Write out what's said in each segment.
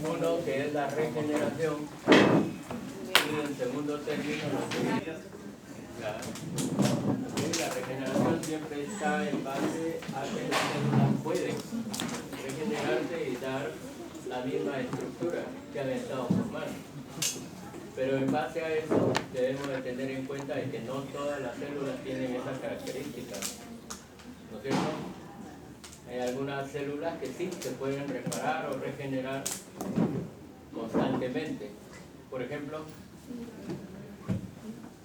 Uno que es la regeneración y en segundo término la regeneración siempre está en base a que las células pueden regenerarse y dar la misma estructura que han estado formando. Pero en base a eso debemos de tener en cuenta de que no todas las células tienen esas características, ¿no es cierto? Hay algunas células que sí se pueden reparar o regenerar constantemente. Por ejemplo,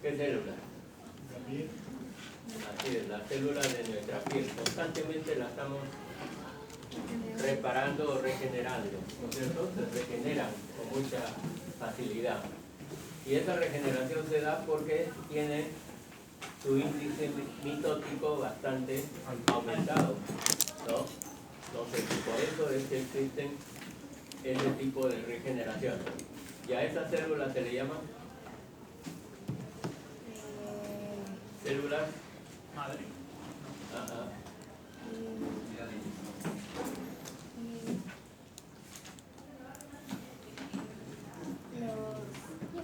¿qué célula? Así es, las células de nuestra piel. Constantemente las estamos reparando o regenerando, ¿no es cierto? Se regeneran con mucha facilidad. Y esa regeneración se da porque tiene su índice mitótico bastante aumentado, ¿no? Entonces, por eso es que existen ese tipo de regeneración. ¿Y a esas células se le llaman? Células madre. Ajá.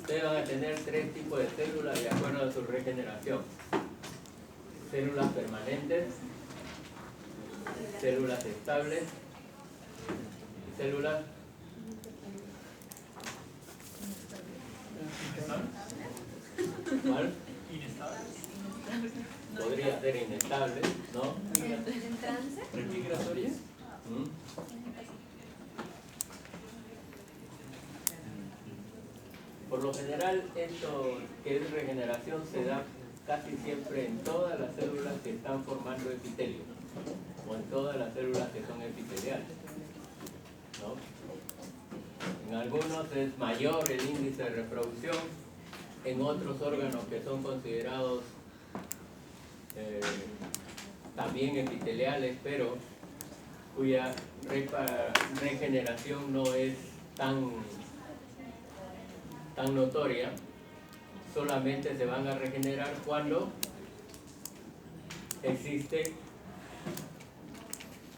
Ustedes van a tener tres tipos de células de acuerdo a su regeneración. Células permanentes, células estables y células ¿cuál? Inestables. Podría ser inestables, ¿no? ¿En trance? ¿Migratorias? Por lo general, esto que es regeneración se da casi siempre en todas las células que están formando epitelio, o en todas las células que son epiteliales, ¿no? En algunos es mayor el índice de reproducción, en otros órganos que son considerados también epiteliales, pero cuya regeneración no es tan notoria, solamente se van a regenerar cuando existe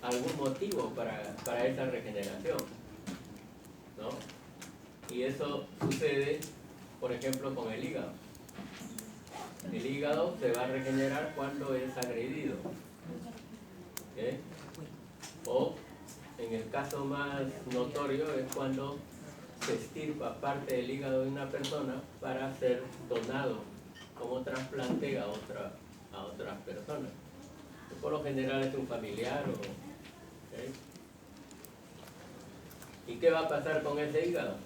algún motivo para esa regeneración, ¿no? Y eso sucede, por ejemplo, con el hígado. El hígado se va a regenerar cuando es agredido, ¿eh? O en el caso más notorio es cuando se extirpa parte del hígado de una persona para ser donado como trasplante a otras personas. Por lo general es un familiar. ¿Okay? ¿Y qué va a pasar con ese hígado?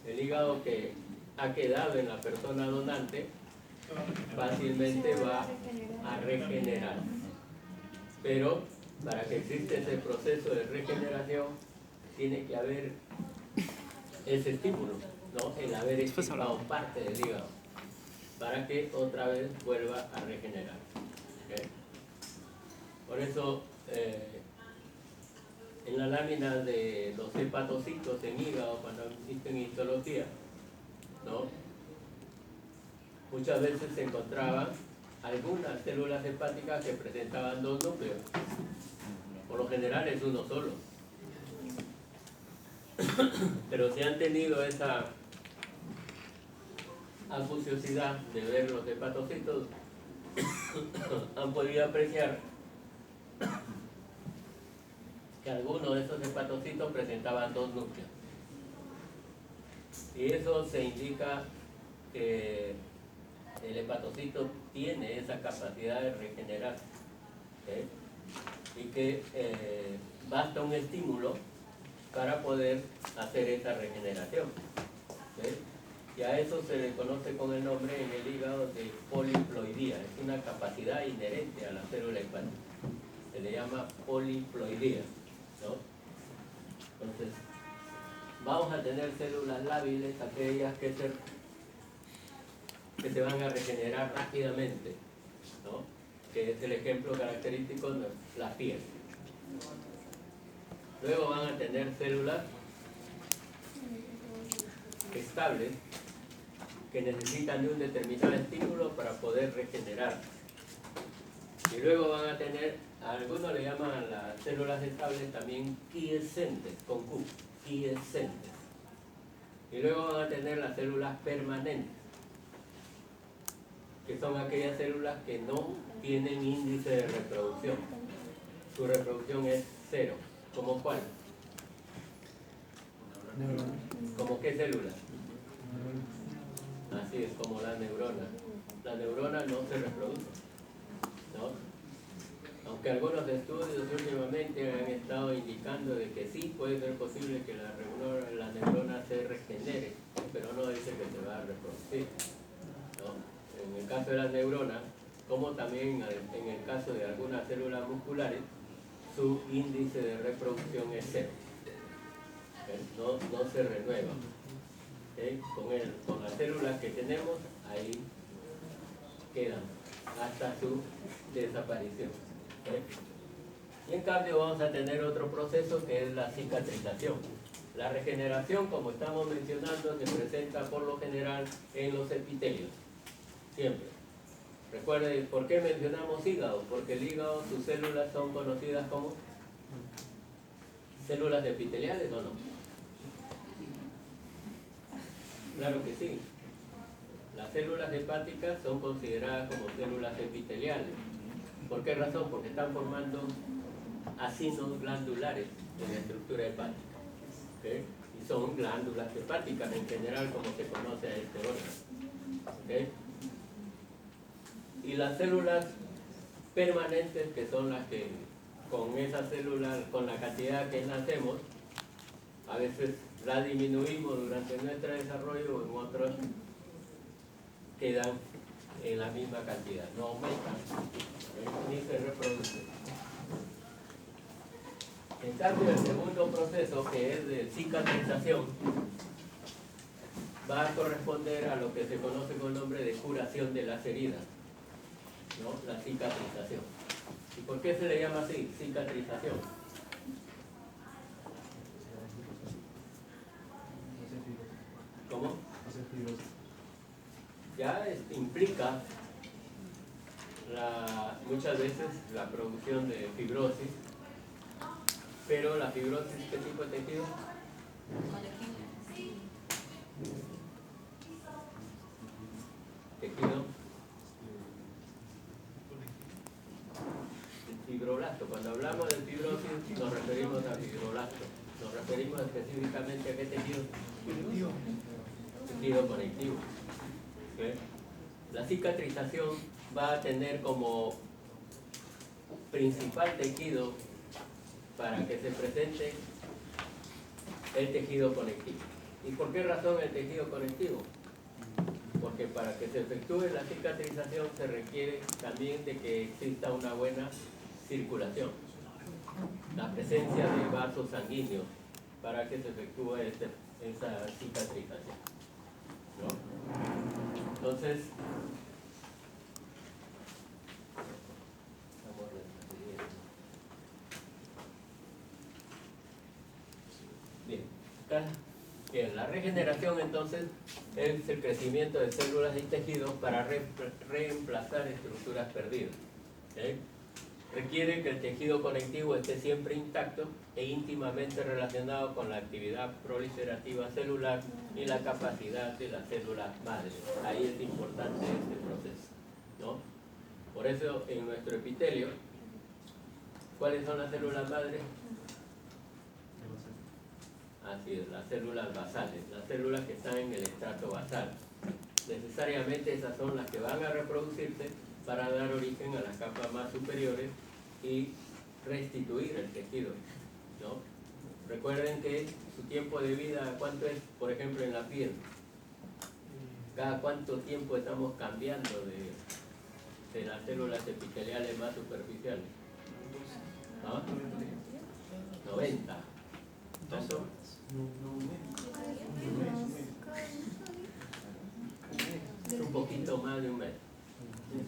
El hígado que ha quedado en la persona donante fácilmente va a regenerar. Pero para que exista ese proceso de regeneración tiene que haber ese estímulo, ¿no? El haber extirpado parte del hígado para que otra vez vuelva a regenerar. ¿Okay? Por eso en la lámina de los hepatocitos en hígado, cuando existen histología, ¿no? Muchas veces se encontraban algunas células hepáticas que presentaban dos núcleos. Por lo general es uno solo. Pero si han tenido esa acuciosidad de ver los hepatocitos, han podido apreciar que algunos de esos hepatocitos presentaban dos núcleos. Y eso se indica que el hepatocito tiene esa capacidad de regenerar, ¿okay? Y que basta un estímulo para poder hacer esa regeneración, ¿okay? Y a eso se le conoce con el nombre en el hígado de poliploidía. Es una capacidad inherente a la célula hepática. Se le llama poliploidía, ¿no? Entonces, vamos a tener células lábiles, aquellas que se van a regenerar rápidamente, ¿no? Que es el ejemplo característico de la piel. Luego van a tener células estables que necesitan de un determinado estímulo para poder regenerar. Y luego van a tener, a algunos le llaman a las células estables también quiescentes, con Q, quiescentes. Y luego van a tener las células permanentes, que son aquellas células que no tienen índice de reproducción. Su reproducción es cero. ¿Como cuál? ¿Como qué célula? Así es, como la neurona. La neurona no se reproduce, ¿no? Aunque algunos estudios últimamente han estado indicando de que sí puede ser posible que la neurona se regenere, pero no dice que se va a reproducir, ¿no? En el caso de las neuronas, como también en el caso de algunas células musculares, su índice de reproducción es cero. No se renueva. Con las células que tenemos, ahí quedan hasta su desaparición. Y en cambio vamos a tener otro proceso que es la cicatrización. La regeneración, como estamos mencionando, se presenta por lo general en los epitelios, siempre. Recuerden, ¿por qué mencionamos hígado? Porque el hígado, sus células son conocidas como células epiteliales, ¿o no? Claro que sí. Las células hepáticas son consideradas como células epiteliales. ¿Por qué razón? Porque están formando acinos glandulares en la estructura hepática. ¿Okay? Y son glándulas hepáticas en general, como se conoce a este órgano. ¿Okay? Y las células permanentes, que son las que con esas células, con la cantidad que nacemos, a veces la disminuimos durante nuestro desarrollo, o en otros quedan en la misma cantidad, no aumentan, ni se reproducen. En cambio, el segundo proceso, que es de cicatrización, va a corresponder a lo que se conoce con el nombre de curación de las heridas, ¿no? La cicatrización. ¿Y por qué se le llama así, cicatrización? ¿Cómo? Ya implica muchas veces la producción de fibrosis, pero la fibrosis, ¿qué tipo de tejido? Tejido fibroblasto. Cuando hablamos de fibrosis nos referimos a fibroblasto. Nos referimos específicamente a qué tejido? Tejido conectivo. ¿Okay? La cicatrización va a tener como principal tejido para que se presente el tejido conectivo. ¿Y por qué razón el tejido conectivo? Porque para que se efectúe la cicatrización se requiere también de que exista una buena circulación, la presencia de vasos sanguíneos para que se efectúe esa cicatrización, ¿no? Entonces, bien, bien, la regeneración entonces es el crecimiento de células y tejidos para reemplazar estructuras perdidas. ¿Okay? Requiere que el tejido conectivo esté siempre intacto e íntimamente relacionado con la actividad proliferativa celular y la capacidad de las células madres. Ahí es importante este proceso, ¿no? Por eso en nuestro epitelio, ¿cuáles son las células madres? Así es, las células basales, las células que están en el estrato basal. Necesariamente esas son las que van a reproducirse para dar origen a las capas más superiores y restituir el tejido, ¿no? Recuerden que su tiempo de vida, ¿cuánto es? Por ejemplo, en la piel. ¿Cada cuánto tiempo estamos cambiando de las células epiteliales más superficiales? ¿Ah? 90. ¿Eso? Un poquito más de un mes,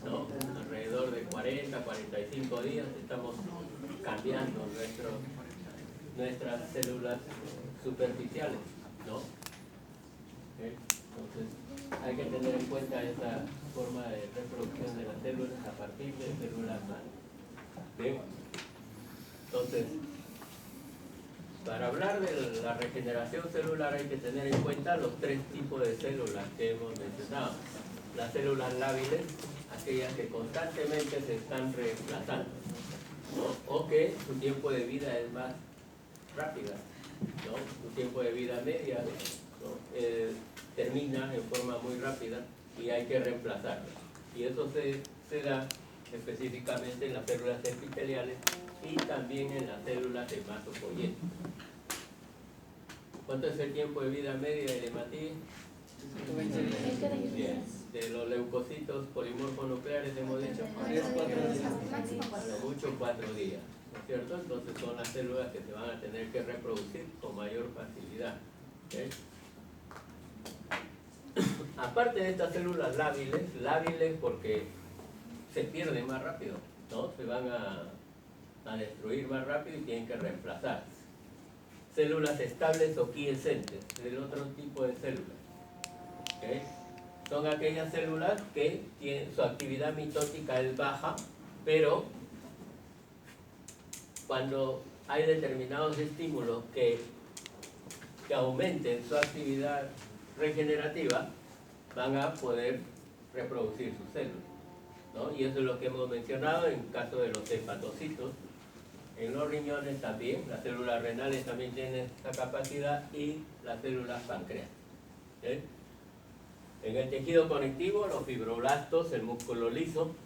¿no? Alrededor de 40, 45 días estamos cambiando nuestras células superficiales, ¿no? ¿Okay? Entonces hay que tener en cuenta esa forma de reproducción de las células a partir de células madre. Bien. Entonces, para hablar de la regeneración celular hay que tener en cuenta los tres tipos de células que hemos mencionado. Las células lábiles, aquellas que constantemente se están reemplazando, ¿no? O que su tiempo de vida es más rápida, ¿no? Su tiempo de vida media, ¿no? Termina en forma muy rápida y hay que reemplazarlo. Y eso se da específicamente en las células epiteliales y también en las células hematopoyéticas. ¿Cuánto es el tiempo de vida media de Matías? 120 días. De los leucocitos polimorfos nucleares hemos dicho, a lo mucho 4 días, ¿no es cierto? Entonces son las células que se van a tener que reproducir con mayor facilidad, ¿okay? Aparte de estas células lábiles porque se pierden más rápido, ¿no? Se van a destruir más rápido y tienen que reemplazarse. Células estables o quiescentes, el otro tipo de células, ¿okay? Son aquellas células que su actividad mitótica es baja, pero cuando hay determinados estímulos que aumenten su actividad regenerativa, van a poder reproducir sus células, ¿no? Y eso es lo que hemos mencionado en el caso de los hepatocitos. En los riñones también, las células renales también tienen esta capacidad y las células pancreáticas, ¿okay? En el tejido conectivo, los fibroblastos, el músculo liso,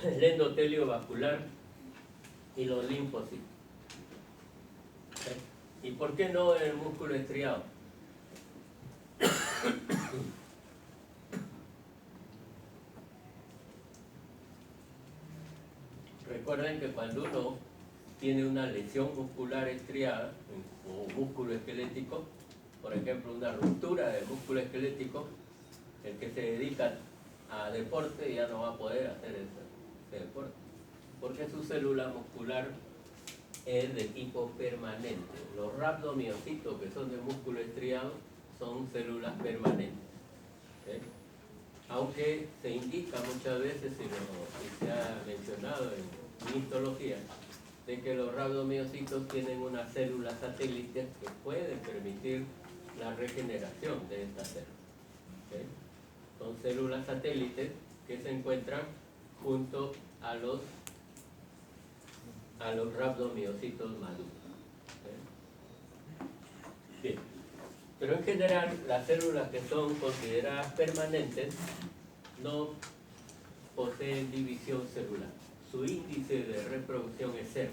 el endotelio vascular y los linfocitos. ¿Okay? ¿Y por qué no el músculo estriado? Recuerden que cuando uno tiene una lesión muscular estriada o músculo esquelético, por ejemplo una ruptura del músculo esquelético, el que se dedica a deporte ya no va a poder hacer ese deporte, porque su célula muscular es de tipo permanente. Los rhabdomiocitos, que son de músculo estriado, son células permanentes, ¿okay? Aunque se indica muchas veces, y se ha mencionado en histología, de que los rhabdomiocitos tienen una célula satélite que puede permitir la regeneración de estas células, ¿okay? Son células satélites que se encuentran junto a los rhabdomiocitos maduros, ¿okay? Bien. Pero en general, las células que son consideradas permanentes no poseen división celular. Su índice de reproducción es cero.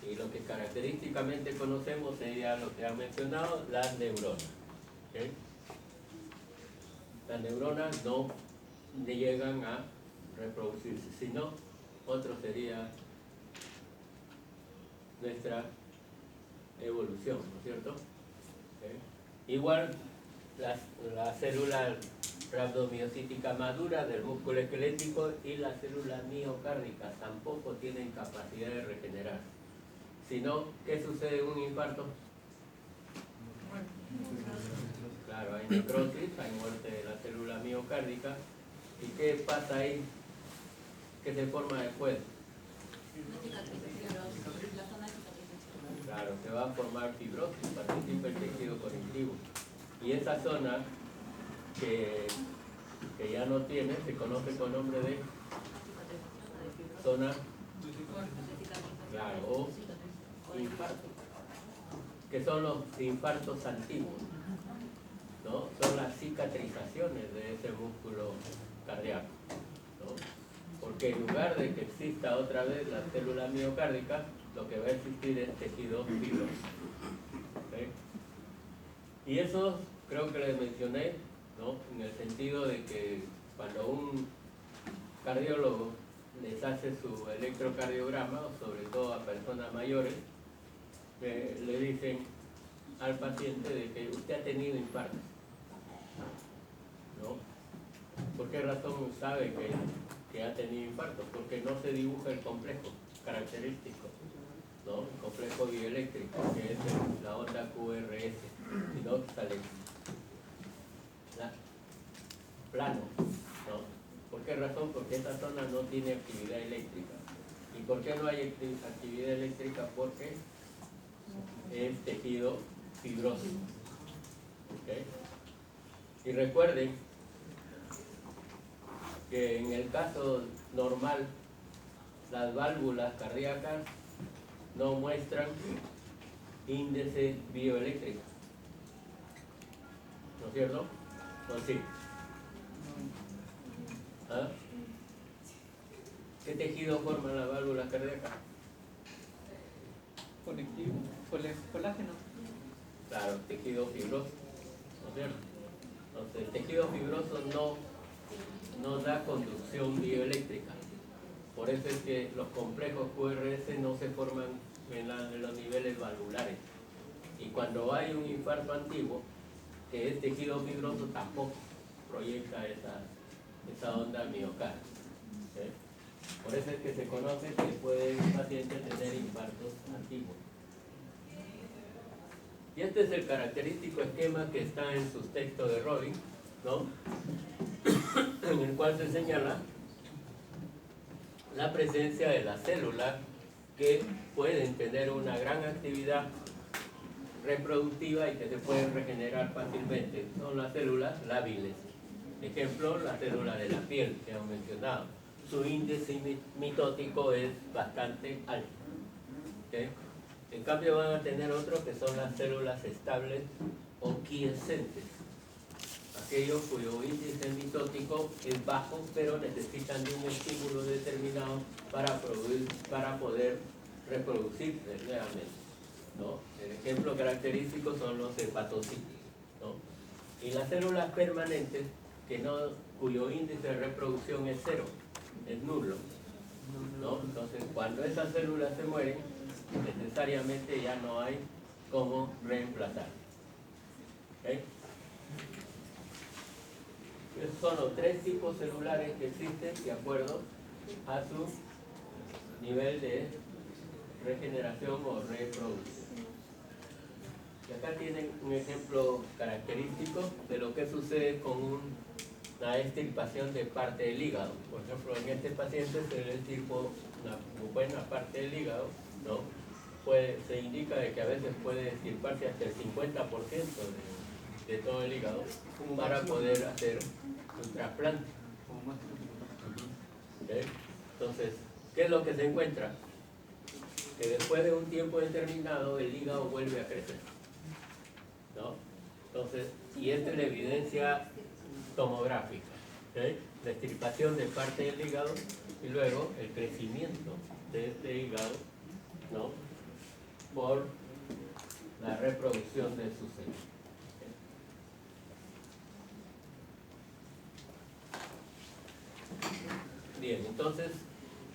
Y lo que característicamente conocemos sería lo que han mencionado, las neuronas, ¿okay? Las neuronas no llegan a reproducirse, sino otro sería nuestra evolución, ¿no es cierto? ¿Okay? Igual la célula rhabdomiocítica madura del músculo esquelético y las células miocárdicas tampoco tienen capacidad de regenerar. Sino, ¿qué sucede en un infarto? Claro, hay necrosis, hay muerte de la célula miocárdica. ¿Y qué pasa ahí? ¿Qué se forma después? Claro, se va a formar fibrosis, participa el tejido conectivo. Y esa zona que ya no tiene, se conoce con nombre de zona, claro, o infarto, que son los infartos antiguos, ¿no? Son las cicatrizaciones de ese músculo cardíaco, ¿no? Porque en lugar de que exista otra vez la célula miocárdica, lo que va a existir es tejido fibroso, ¿okay? Y eso creo que les mencioné, ¿no? En el sentido de que cuando un cardiólogo les hace su electrocardiograma, sobre todo a personas mayores, le dicen al paciente de que usted ha tenido infarto, ¿no? ¿Por qué razón sabe que ha tenido infarto? Porque no se dibuja el complejo característico, ¿no? El complejo bioeléctrico, que es la onda QRS, sino que sale plano, ¿no? ¿Por qué razón? Porque esta zona no tiene actividad eléctrica. ¿Y por qué no hay actividad eléctrica? Porque es tejido fibroso. ¿Okay? Y recuerden que en el caso normal, las válvulas cardíacas no muestran índice bioeléctrico. ¿No es cierto? ¿O sí? ¿Ah? ¿Qué tejido forman las válvulas cardíacas? Conectivo, colágeno. Claro, tejido fibroso, ¿no es cierto? Entonces, el tejido fibroso no da conducción bioeléctrica. Por eso es que los complejos QRS no se forman en los niveles valvulares. Y cuando hay un infarto antiguo, que es tejido fibroso, tampoco proyecta esa onda miocardio. ¿Sí? Por eso es que se conoce que puede un paciente tener infartos antiguos. Y este es el característico esquema que está en sus textos de Rodin, ¿no? En el cual se señala la presencia de las células que pueden tener una gran actividad reproductiva y que se pueden regenerar fácilmente. Son las células lábiles. Ejemplo, la célula de la piel que hemos mencionado. Su índice mitótico es bastante alto. ¿Okay? En cambio van a tener otros que son las células estables o quiescentes. Aquellos cuyo índice mitótico es bajo, pero necesitan de un estímulo determinado para poder reproducirse nuevamente, ¿no? El ejemplo característico son los hepatocitos, ¿no? Y las células permanentes, cuyo índice de reproducción es cero, es nulo, ¿no? Entonces, cuando esas células se mueren, necesariamente ya no hay cómo reemplazar. ¿Okay? Esos son los tres tipos celulares que existen de acuerdo a su nivel de regeneración o reproducción. Y acá tienen un ejemplo característico de lo que sucede con una extirpación de parte del hígado. Por ejemplo, en este paciente se le extirpó una buena parte del hígado, ¿no? Se indica de que a veces puede extirparse hasta el 50% de todo el hígado para poder hacer un trasplante. ¿Okay? Entonces, ¿qué es lo que se encuentra? Que después de un tiempo determinado el hígado vuelve a crecer, ¿no? Entonces, y esta es la evidencia tomográfica, ¿okay? La extirpación de parte del hígado y luego el crecimiento de este hígado, ¿no? Por la reproducción de sus células. Bien, entonces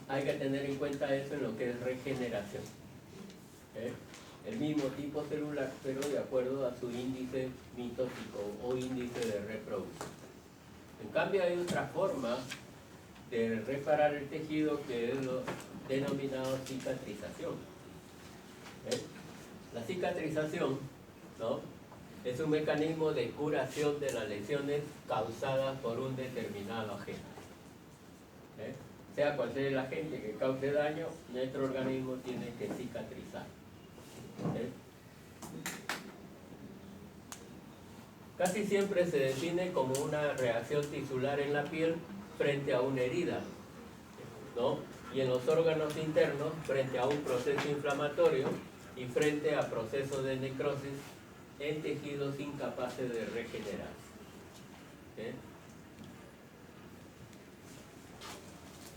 hay que tener en cuenta eso en lo que es regeneración. ¿Okay? El mismo tipo celular, pero de acuerdo a su índice mitótico o índice de reproducción. En cambio, hay otra forma de reparar el tejido que es lo denominado cicatrización. ¿Okay? La cicatrización, ¿no?, es un mecanismo de curación de las lesiones causadas por un determinado agente. ¿Okay? Sea cual sea el agente que cause daño, nuestro organismo tiene que cicatrizar. ¿Okay? Casi siempre se define como una reacción tisular en la piel frente a una herida, ¿no? Y en los órganos internos frente a un proceso inflamatorio y frente a procesos de necrosis en tejidos incapaces de regenerarse. ¿Okay?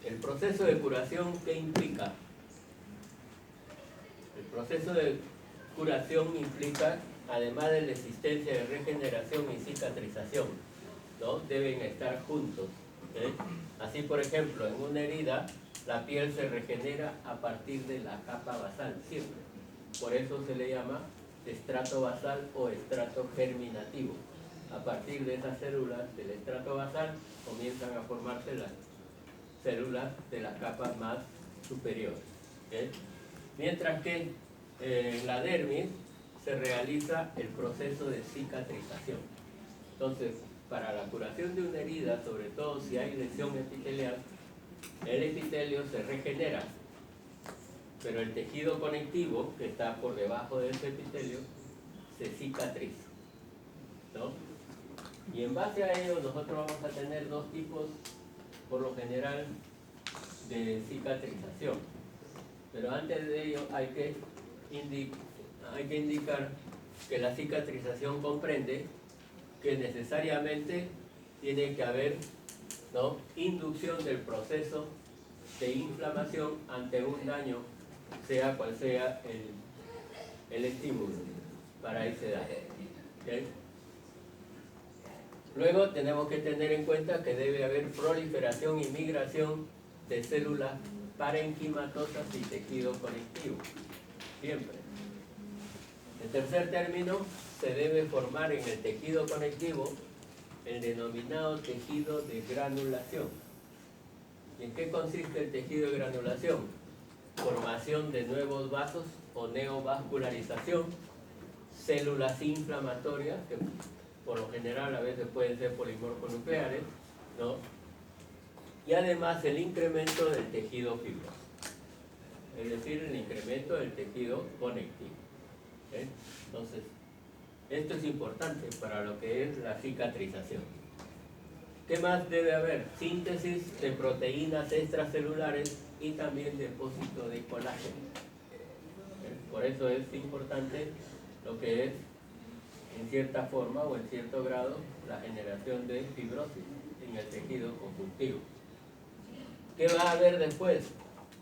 El proceso de curación, ¿qué implica? El proceso de curación implica, además de la existencia de regeneración y cicatrización, ¿no? Deben estar juntos. ¿Okay? Así, por ejemplo, en una herida, la piel se regenera a partir de la capa basal, siempre. Por eso se le llama estrato basal o estrato germinativo. A partir de esas células del estrato basal comienzan a formarse las células de las capas más superiores. ¿Okay? Mientras que en la dermis se realiza el proceso de cicatrización. Entonces, para la curación de una herida, sobre todo si hay lesión epitelial, el epitelio se regenera, pero el tejido conectivo, que está por debajo de ese epitelio, se cicatriza, ¿no? Y en base a ello nosotros vamos a tener dos tipos, por lo general, de cicatrización. Pero antes de ello hay que indicar que la cicatrización comprende que necesariamente tiene que haber, ¿no?, inducción del proceso de inflamación ante un daño, sea cual sea el estímulo para ese daño. ¿Okay? Luego tenemos que tener en cuenta que debe haber proliferación y migración de células parenquimatosas y tejido conectivo, siempre. En tercer término, se debe formar en el tejido conectivo el denominado tejido de granulación. ¿Y en qué consiste el tejido de granulación? Formación de nuevos vasos o neovascularización, células inflamatorias, que por lo general a veces pueden ser polimorfonucleares, ¿no? Y además el incremento del tejido fibroso, es decir, el incremento del tejido conectivo. ¿Okay? Entonces, esto es importante para lo que es la cicatrización. ¿Qué más debe haber? Síntesis de proteínas extracelulares y también depósito de colágeno. Por eso es importante lo que es, en cierta forma o en cierto grado, la generación de fibrosis en el tejido conjuntivo. ¿Qué va a haber después?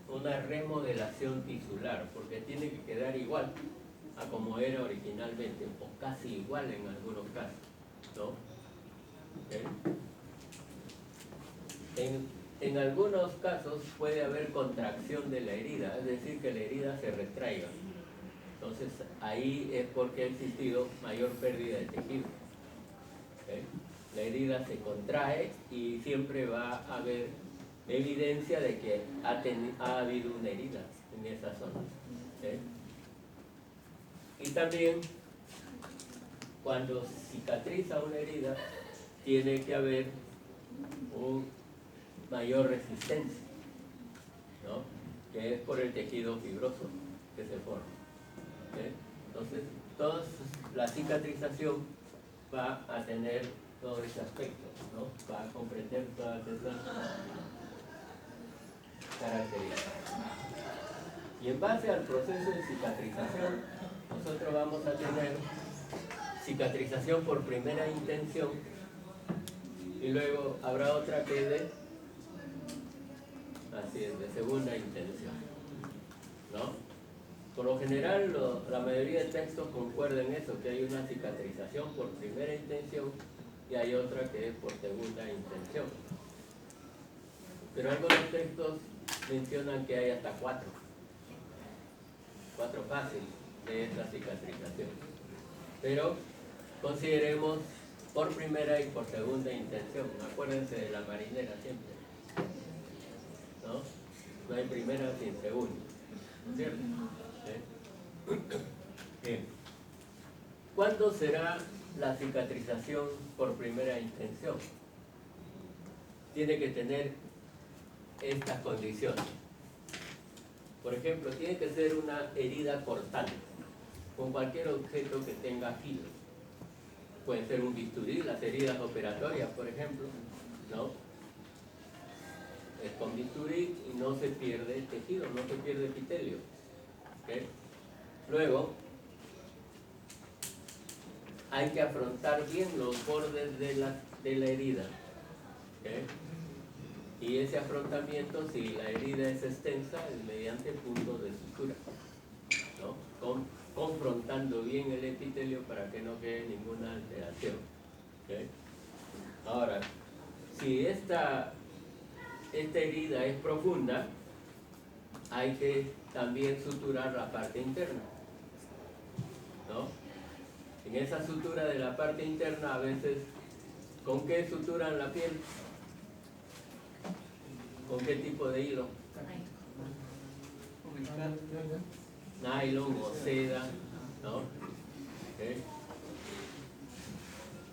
Una remodelación tisular, porque tiene que quedar igual a como era originalmente, o casi igual en algunos casos, ¿no? ¿Okay? En algunos casos puede haber contracción de la herida, es decir, que la herida se retraiga. Entonces ahí es porque ha existido mayor pérdida de tejido. ¿Okay? La herida se contrae y siempre va a haber evidencia de que ha habido una herida en esa zona. ¿Okay? Y también, cuando cicatriza una herida, tiene que haber una mayor resistencia, ¿no?, que es por el tejido fibroso que se forma. ¿Okay? Entonces, toda la cicatrización va a tener todo ese aspecto, ¿no? Va a comprender todas esas características. Y en base al proceso de cicatrización, nosotros vamos a tener cicatrización por primera intención y luego habrá otra que de segunda intención, ¿no? Por lo general, la mayoría de textos concuerdan en eso, que hay una cicatrización por primera intención y hay otra que es por segunda intención. Pero algunos textos mencionan que hay hasta cuatro fases de esta cicatrización. Pero consideremos por primera y por segunda intención. Acuérdense de la marinera siempre, ¿no? No hay primera sin segunda, ¿no es cierto? Bien. ¿Cuándo será la cicatrización por primera intención? Tiene que tener estas condiciones. Por ejemplo, tiene que ser una herida cortante, con cualquier objeto que tenga filo. Puede ser un bisturí, las heridas operatorias, por ejemplo, ¿no? Es con bisturí y no se pierde el tejido, no se pierde epitelio. ¿Okay? Luego, hay que afrontar bien los bordes de la herida. ¿Okay? Y ese afrontamiento, si la herida es extensa, es mediante puntos de sutura, ¿no? Confrontando bien el epitelio para que no quede ninguna alteración. ¿Okay? Ahora, si esta herida es profunda, hay que también suturar la parte interna, ¿no? En esa sutura de la parte interna, a veces, ¿con qué suturan la piel? ¿Con qué tipo de hilo? Nylon o seda, ¿no? ¿Okay?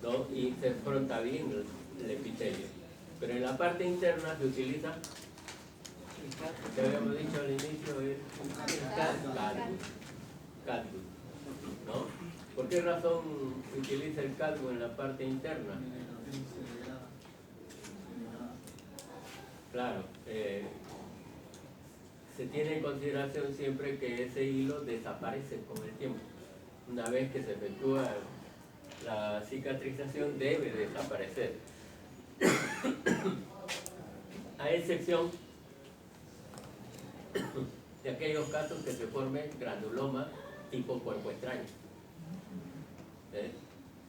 ¿no? Y se fronta bien el epitelio. Pero en la parte interna se utiliza, que habíamos dicho al inicio, es cadmo, ¿no? ¿Por qué razón se utiliza el cadmo en la parte interna? Claro, se tiene en consideración siempre que ese hilo desaparece con el tiempo. Una vez que se efectúa la cicatrización, debe desaparecer. A excepción de aquellos casos que se forme granuloma tipo cuerpo extraño.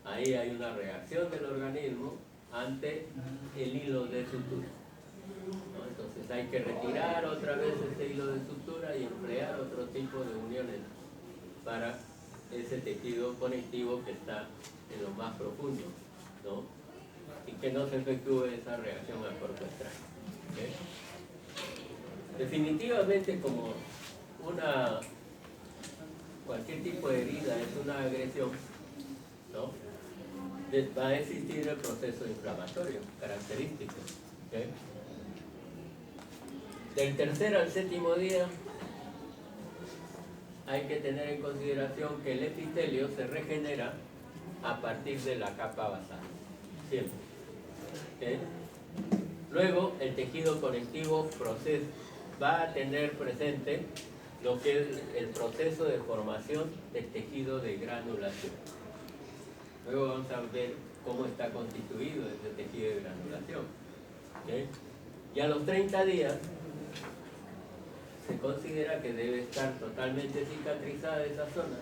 Ahí hay una reacción del organismo ante el hilo de sutura, ¿no? Entonces hay que retirar otra vez ese hilo de sutura y emplear otro tipo de uniones para ese tejido conectivo que está en lo más profundo, ¿no? Y que no se efectúe esa reacción al cuerpo extraño. ¿Okay? Definitivamente, como cualquier tipo de herida es una agresión, ¿no? Va a existir el proceso inflamatorio característico. ¿Okay? Del tercer al séptimo día hay que tener en consideración que el epitelio se regenera a partir de la capa basal, siempre. ¿Okay? Luego el tejido conectivo va a tener presente lo que es el proceso de formación del tejido de granulación. Luego vamos a ver cómo está constituido ese tejido de granulación. ¿Okay? Y a los 30 días se considera que debe estar totalmente cicatrizada esa zona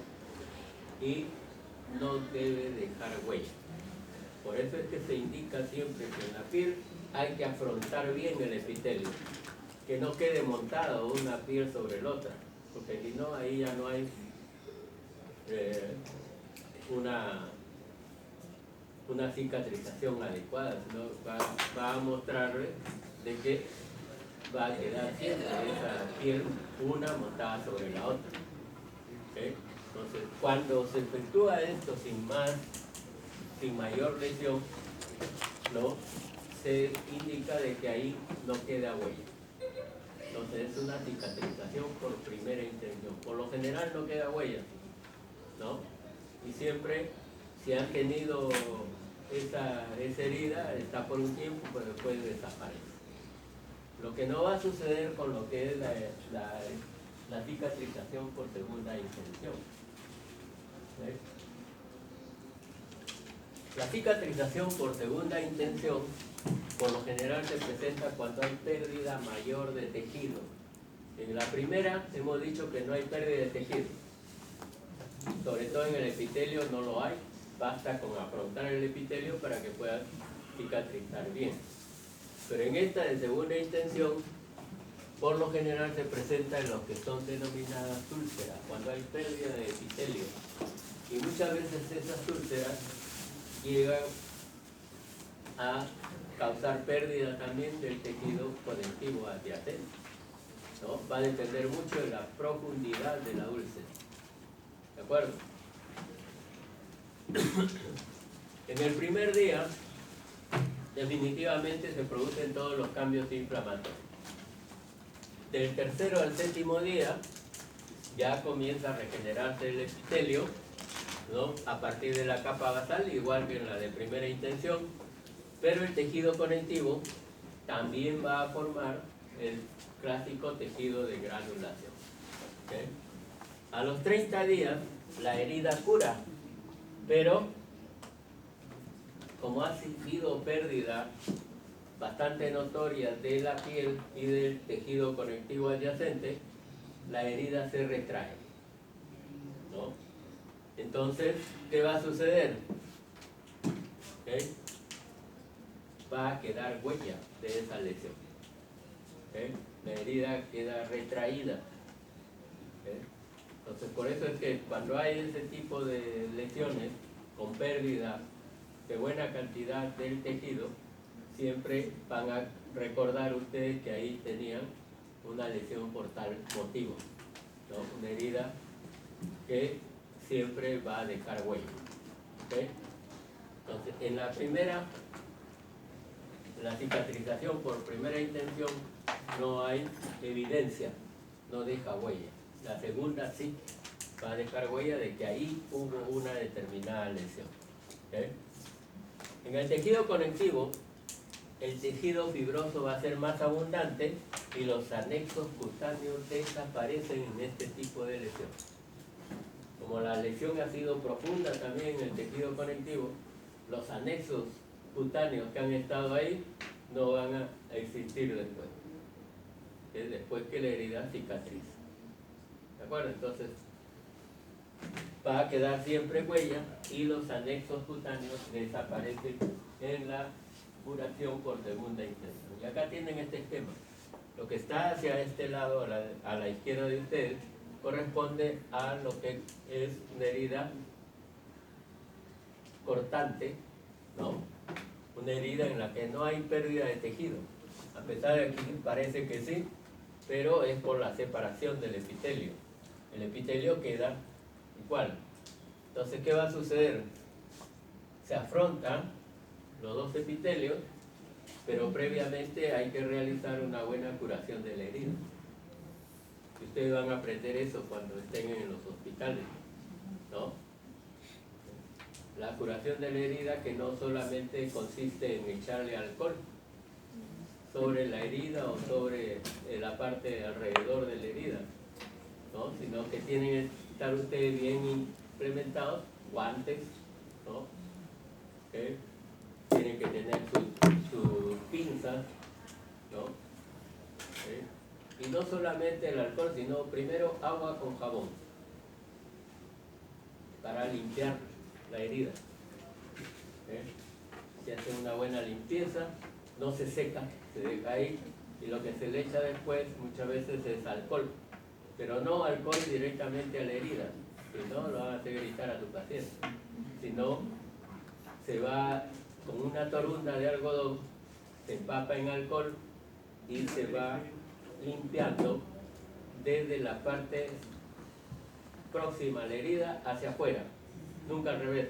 y no debe dejar huella. Por eso es que se indica siempre que en la piel hay que afrontar bien el epitelio, que no quede montado una piel sobre la otra, porque si no, ahí ya no hay una cicatrización adecuada, sino va a mostrarle de que va a quedar siempre esa piel una montada sobre la otra. ¿Okay? Entonces, cuando se efectúa esto sin mayor lesión, ¿no? Se indica de que ahí no queda huella. Entonces es una cicatrización por primera intención. Por lo general no queda huella, ¿no? Y siempre, si han tenido esa herida, está por un tiempo, pero después desaparece. Lo que no va a suceder con lo que es la cicatrización por segunda intención. ¿Sí? La cicatrización por segunda intención, por lo general se presenta cuando hay pérdida mayor de tejido. En la primera hemos dicho que no hay pérdida de tejido, sobre todo en el epitelio no lo hay, basta con afrontar el epitelio para que pueda cicatrizar bien. Pero en esta de segunda intención, por lo general se presenta en lo que son denominadas úlceras, cuando hay pérdida de epitelio. Y muchas veces esas úlceras llegan a causar pérdida también del tejido conectivo adyacente, ¿no? Va a depender mucho de la profundidad de la úlcera. ¿De acuerdo? En el primer día, definitivamente se producen todos los cambios inflamatorios. Del tercero al séptimo día, ya comienza a regenerarse el epitelio, ¿no? A partir de la capa basal, igual que en la de primera intención, pero el tejido conectivo también va a formar el clásico tejido de granulación. ¿Okay? A los 30 días, la herida cura, pero como ha sido pérdida bastante notoria de la piel y del tejido conectivo adyacente, la herida se retrae, ¿no? Entonces, ¿qué va a suceder? ¿Okay? Va a quedar huella de esa lesión. ¿Okay? La herida queda retraída. ¿Okay? Entonces, por eso es que cuando hay ese tipo de lesiones con pérdida de buena cantidad del tejido, siempre van a recordar ustedes que ahí tenían una lesión por tal motivo, ¿no? Una herida que siempre va a dejar huella. ¿Okay? Entonces, en la primera, la cicatrización por primera intención, no hay evidencia, no deja huella. La segunda sí va a dejar huella de que ahí hubo una determinada lesión. ¿Okay? En el tejido conectivo, el tejido fibroso va a ser más abundante y los anexos cutáneos desaparecen en este tipo de lesión. Como la lesión ha sido profunda también en el tejido conectivo, los anexos cutáneos que han estado ahí no van a existir después. ¿Okay? Después que la herida cicatriza. ¿De acuerdo? Entonces, va a quedar siempre huella y los anexos cutáneos desaparecen en la curación por segunda intención. Y acá tienen este esquema. Lo que está hacia este lado, a la izquierda de ustedes, corresponde a lo que es una herida cortante, ¿no? Una herida en la que no hay pérdida de tejido. A pesar de que parece que sí, pero es por la separación del epitelio. El epitelio queda igual. Entonces, ¿qué va a suceder? Se afrontan los dos epitelios, pero previamente hay que realizar una buena curación de la herida. Y ustedes van a aprender eso cuando estén en los hospitales, ¿no? La curación de la herida, que no solamente consiste en echarle alcohol sobre la herida o sobre la parte alrededor de la herida, ¿no? Sino que tienen que estar ustedes bien implementados, guantes, ¿no? ¿Okay? Tienen que tener sus pinzas, ¿no? ¿Okay? Y no solamente el alcohol, sino primero agua con jabón para limpiar la herida. ¿Okay? Se hace una buena limpieza, no se seca, se deja ahí, y lo que se le echa después muchas veces es alcohol, pero no alcohol directamente a la herida, si no lo van a hacer gritar a tu paciente, sino se va con una torunda de algodón, se empapa en alcohol y se va limpiando desde la parte próxima a la herida hacia afuera, nunca al revés.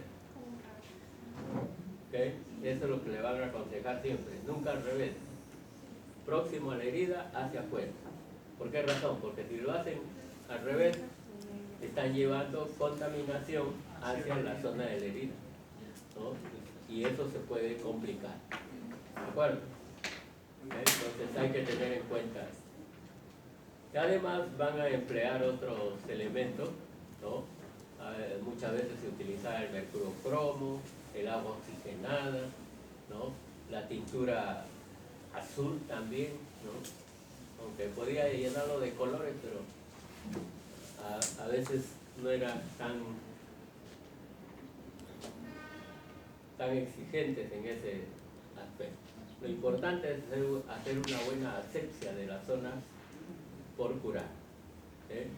¿Okay? Eso es lo que le van a aconsejar siempre, nunca al revés, próximo a la herida hacia afuera. ¿Por qué razón? Porque si lo hacen al revés, están llevando contaminación hacia la zona de la herida, ¿no? Y eso se puede complicar. ¿De acuerdo? ¿Okay? Entonces hay que tener en cuenta esto. Y además van a emplear otros elementos, ¿no? Muchas veces se utiliza el mercurocromo, el agua oxigenada, ¿no? La tintura azul también, ¿no? Aunque podía llenarlo de colores, pero a veces no era tan exigentes en ese aspecto. Lo importante es hacer una buena asepsia de la zona por curar. ¿Eh?